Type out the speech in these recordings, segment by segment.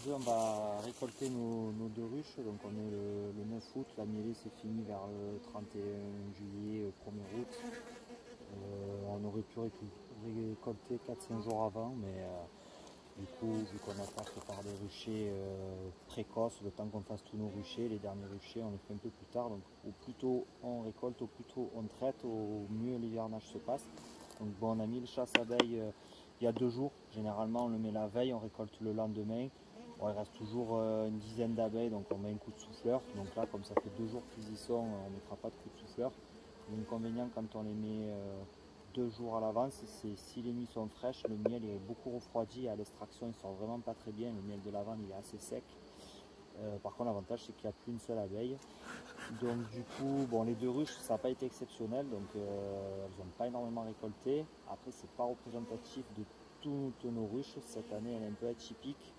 Aujourd'hui, on va récolter nos deux ruches. Donc, on est le 9 août. La mielée s'est finie vers le 31 juillet, 1er août. On aurait pu récolter 4-5 jours avant, mais du coup, vu qu'on attaque par des ruchers précoces, le temps qu'on fasse tous nos ruchers, les derniers ruchers, on les fait un peu plus tard. Donc, au plus tôt on récolte, au plus tôt on traite, au mieux l'hivernage se passe. Donc, bon, on a mis le chasse-abeille il y a 2 jours. Généralement, on le met la veille, on récolte le lendemain. Bon, il reste toujours une dizaine d'abeilles, donc on met un coup de souffleur. Donc là, comme ça fait 2 jours qu'ils y sont, on ne mettra pas de coup de souffleur. L'inconvénient quand on les met 2 jours à l'avance, c'est si les nuits sont fraîches, le miel est beaucoup refroidi, à l'extraction il sort vraiment pas très bien, le miel de lavande il est assez sec. Par contre l'avantage c'est qu'il n'y a plus une seule abeille. Donc du coup, bon, les 2 ruches ça n'a pas été exceptionnel, donc elles n'ont pas énormément récolté. Après c'est pas représentatif de toutes nos ruches, cette année elle est un peu atypique.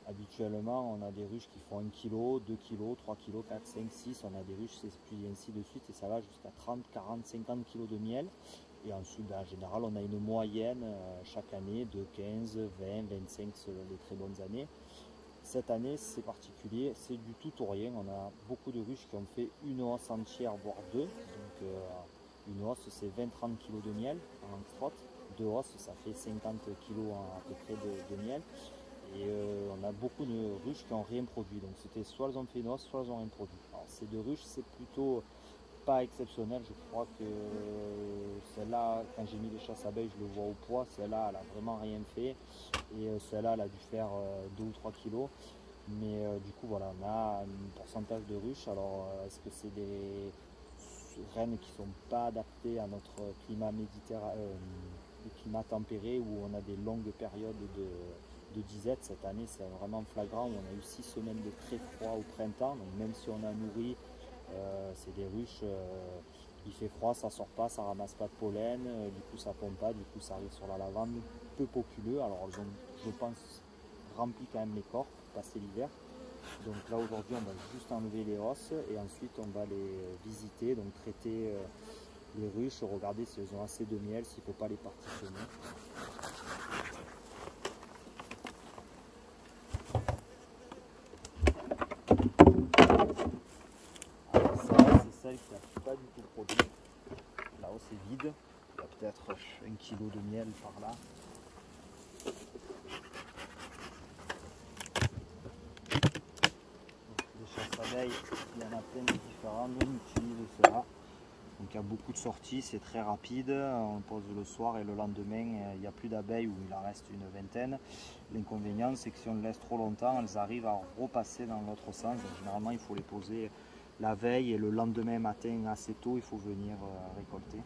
Habituellement, on a des ruches qui font 1 kg, 2 kg, 3 kg, 4, 5, 6. On a des ruches, puis ainsi de suite, et ça va jusqu'à 30, 40, 50 kg de miel. Et ensuite, en général, on a une moyenne chaque année de 15, 20, 25 selon les très bonnes années. Cette année, c'est particulier, c'est du tout ou rien. On a beaucoup de ruches qui ont fait une hausse entière, voire 2. Donc, une hausse, c'est 20-30 kg de miel en extraite. 2 hausses, ça fait 50 kg à peu près de miel. Et on a beaucoup de ruches qui n'ont rien produit. Donc c'était soit elles ont fait une hausse, soit elles n'ont rien produit. Alors ces 2 ruches, c'est plutôt pas exceptionnel. Je crois que celle-là, quand j'ai mis les chasses abeilles, je le vois au poids. Celle-là, elle a vraiment rien fait. Et celle-là, elle a dû faire 2 ou 3 kilos. Mais du coup, voilà, on a un pourcentage de ruches. Alors, est-ce que c'est des reines qui ne sont pas adaptées à notre climat méditerranéen, le climat tempéré, où on a des longues périodes de disette? Cette année, c'est vraiment flagrant. On a eu 6 semaines de très froid au printemps. Donc, même si on a nourri, c'est des ruches, il fait froid, ça sort pas, ça ramasse pas de pollen, du coup ça pompe pas, du coup ça arrive sur la lavande, peu populeux. Alors elles ont, je pense, rempli quand même les corps pour passer l'hiver. Donc là aujourd'hui on va juste enlever les hausses et ensuite on va les visiter, donc traiter les ruches, regarder si elles ont assez de miel, s'il ne faut pas les partitionner. C'est celle qui n'a pas du tout produit. Là-haut c'est vide, il y a peut-être 1 kg de miel par là. Les chasses abeilles, il y en a plein de différents, nous on utilise cela. Donc il y a beaucoup de sorties, c'est très rapide, on pose le soir et le lendemain il n'y a plus d'abeilles ou il en reste une vingtaine. L'inconvénient c'est que si on le laisse trop longtemps, elles arrivent à repasser dans l'autre sens. Donc, généralement il faut les poser la veille et le lendemain matin assez tôt il faut venir récolter.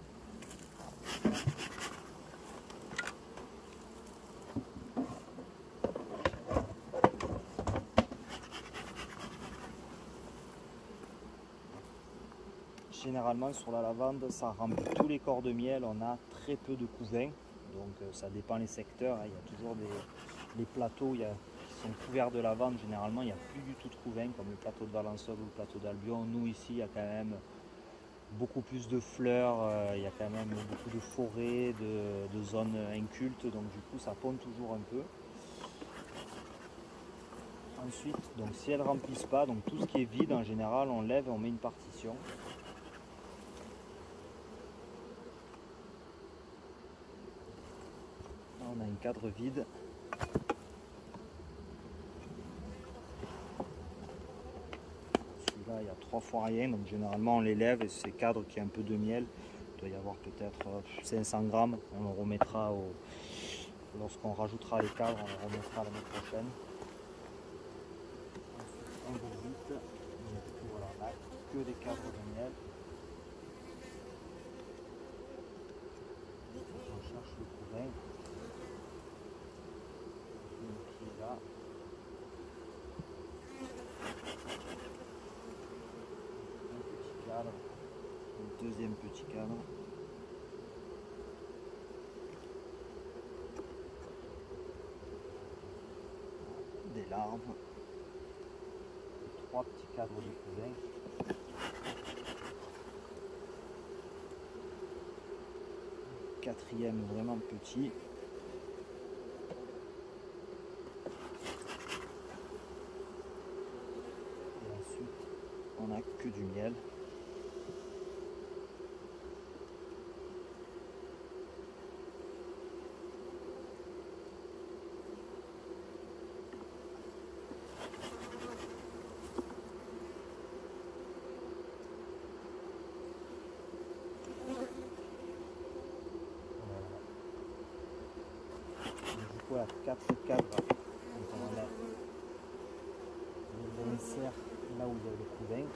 Généralement sur la lavande ça remplit tous les corps de miel, on a très peu de couvains, donc ça dépend les secteurs, hein. Il y a toujours des plateaux qui sont couverts de lavande, généralement il n'y a plus du tout de couvains comme le plateau de Valençol ou le plateau d'Albion. Nous ici il y a quand même beaucoup plus de fleurs, il y a quand même beaucoup de forêts, de zones incultes, donc du coup ça pompe toujours un peu. Ensuite, donc si elles ne remplissent pas, donc tout ce qui est vide en général on lève et on met une partition. On a un cadre vide. Celui-là, il y a 3 fois rien, donc généralement on les lève et c'est cadre qui a un peu de miel. Il doit y avoir peut-être 500 grammes. On le remettra lorsqu'on rajoutera les cadres, on le remettra l'année prochaine. Ensuite, on visite. Voilà, là, que des cadres de miel. On cherche le couvain. Qui est là. Cadre, un deuxième petit cadre, des larves, 3 petits cadres de couvain, quatrième vraiment petit, on n'a que du miel. Voilà, 4 cadres, donc on a les inserts là où il y a le couvain.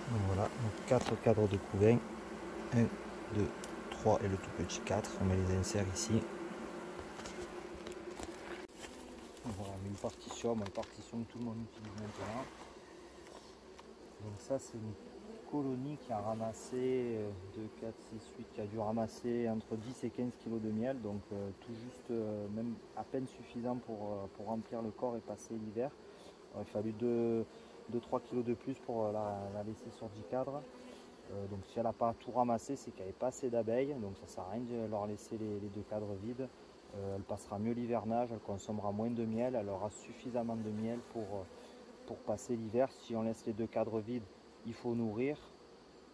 Donc voilà, donc 4 cadres de couvain, 1, 2, 3 et le tout petit 4, on met les inserts ici. Voilà, on met une partition que tout le monde utilise maintenant. Donc ça c'est une colonie qui a ramassé 2, 4, 6, 8, qui a dû ramasser entre 10 et 15 kg de miel, donc tout juste, même à peine suffisant pour remplir le corps et passer l'hiver. Il a fallu 2-3 kg de plus pour la laisser sur 10 cadres. Donc si elle n'a pas tout ramassé, c'est qu'elle n'avait pas assez d'abeilles, donc ça ne sert à rien de leur laisser les 2 cadres vides. Elle passera mieux l'hivernage, elle consommera moins de miel, elle aura suffisamment de miel pour passer l'hiver. Si on laisse les 2 cadres vides, il faut nourrir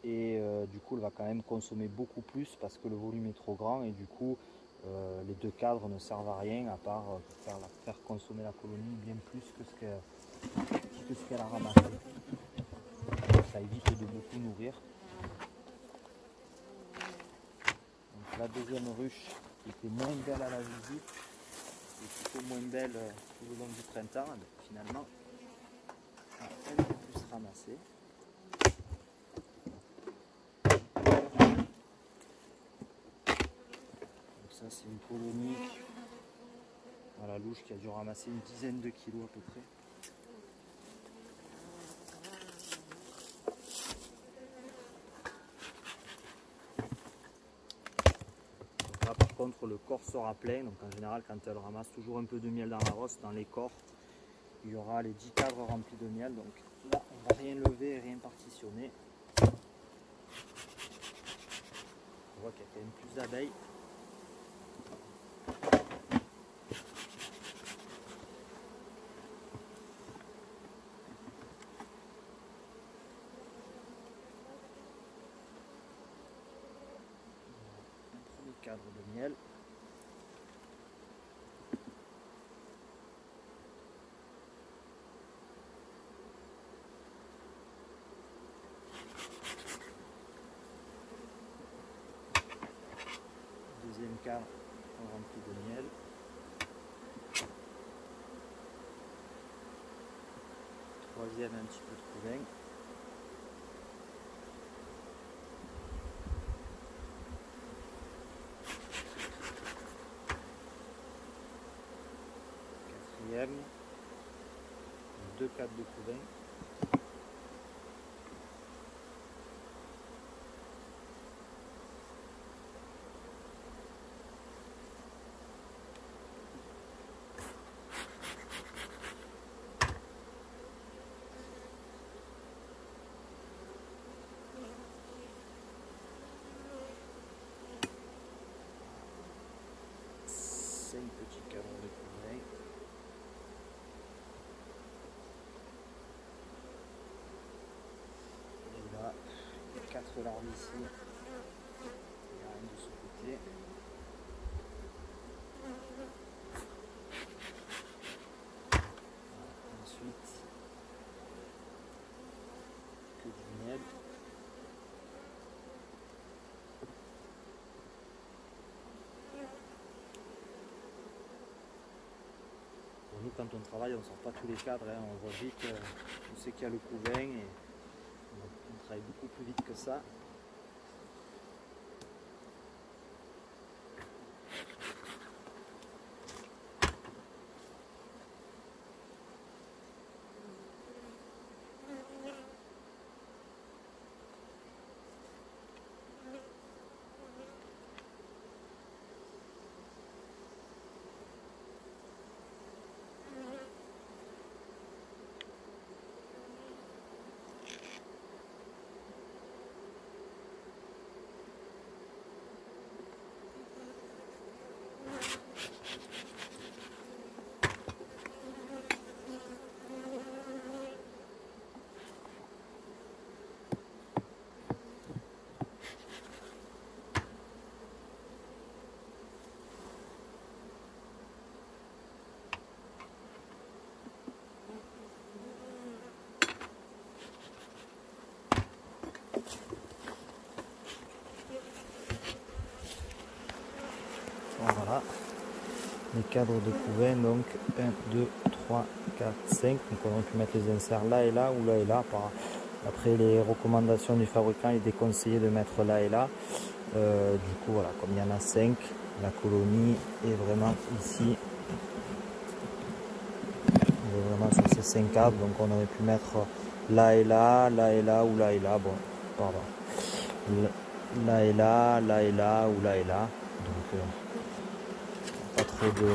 et du coup elle va quand même consommer beaucoup plus parce que le volume est trop grand et du coup les 2 cadres ne servent à rien à part faire consommer la colonie bien plus que ce qu'elle a ramassé. Ça évite de beaucoup nourrir. Donc, la deuxième ruche qui était moins belle à la visite et plutôt moins belle tout au long du printemps, finalement elle est plus ramassée. Donc ça c'est une colonie à la louche qui a dû ramasser une dizaine de kilos à peu près. Là par contre le corps sera plein, donc en général quand elle ramasse toujours un peu de miel dans la rosse, dans les corps, il y aura les 10 cadres remplis de miel, donc là on ne va rien lever et rien partitionner. On voit qu'il y a quand même plus d'abeilles. Un premier cadre de miel. Deuxième cadre rempli de miel. Troisième un petit peu de couvain. Quatrième. 2 cadres de couvain. Petit cadre de couvain. Et là, 4 larves ici. Il n'y a rien de ce côté. Ensuite, que du miel. nous quand on travaille, on ne sort pas tous les cadres, hein, on voit vite où c'est qu'il y a le couvain et on travaille beaucoup plus vite que ça. Voilà, les cadres de couvain, donc 1, 2, 3, 4, 5. Donc on aurait pu mettre les inserts là et là ou là et là. Après les recommandations du fabricant, il est déconseillé de mettre là et là. Du coup, voilà, comme il y en a 5, la colonie est vraiment ici. On est vraiment sur ces 5 cadres, donc on aurait pu mettre là et là, là et là ou là et là. Bon, pardon. Là et là, là et là ou là et là. Donc, pas trop de...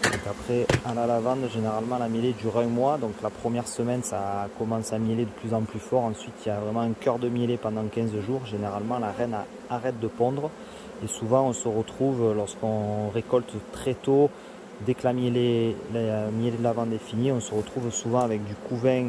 Donc après, à la lavande, généralement la mielée dure 1 mois. Donc la première semaine, ça commence à mieler de plus en plus fort. Ensuite, il y a vraiment un cœur de mielée pendant 15 jours. Généralement, la reine arrête de pondre. Et souvent, on se retrouve, lorsqu'on récolte très tôt, dès que la mielée de lavande est finie, on se retrouve souvent avec du couvain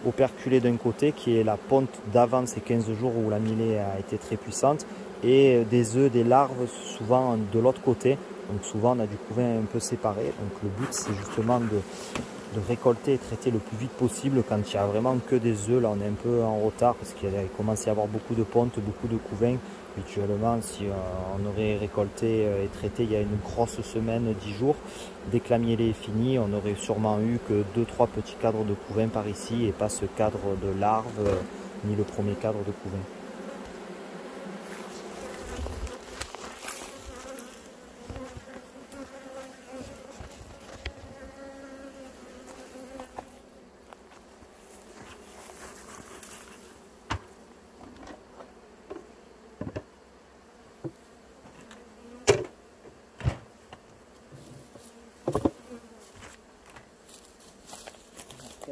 operculé d'un côté, qui est la ponte d'avant ces 15 jours où la mielée a été très puissante, et des œufs, des larves, souvent de l'autre côté. Donc souvent on a du couvain un peu séparé. Donc le but c'est justement de récolter et traiter le plus vite possible quand il n'y a vraiment que des œufs. Là on est un peu en retard parce qu'il commence à y avoir beaucoup de pontes, beaucoup de couvains. Habituellement si on aurait récolté et traité il y a une grosse semaine, 10 jours, dès que la mielée est finie, on aurait sûrement eu que 2-3 petits cadres de couvain par ici et pas ce cadre de larves ni le premier cadre de couvain.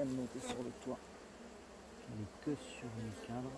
Noté sur le toit, elle est que sur le cadre.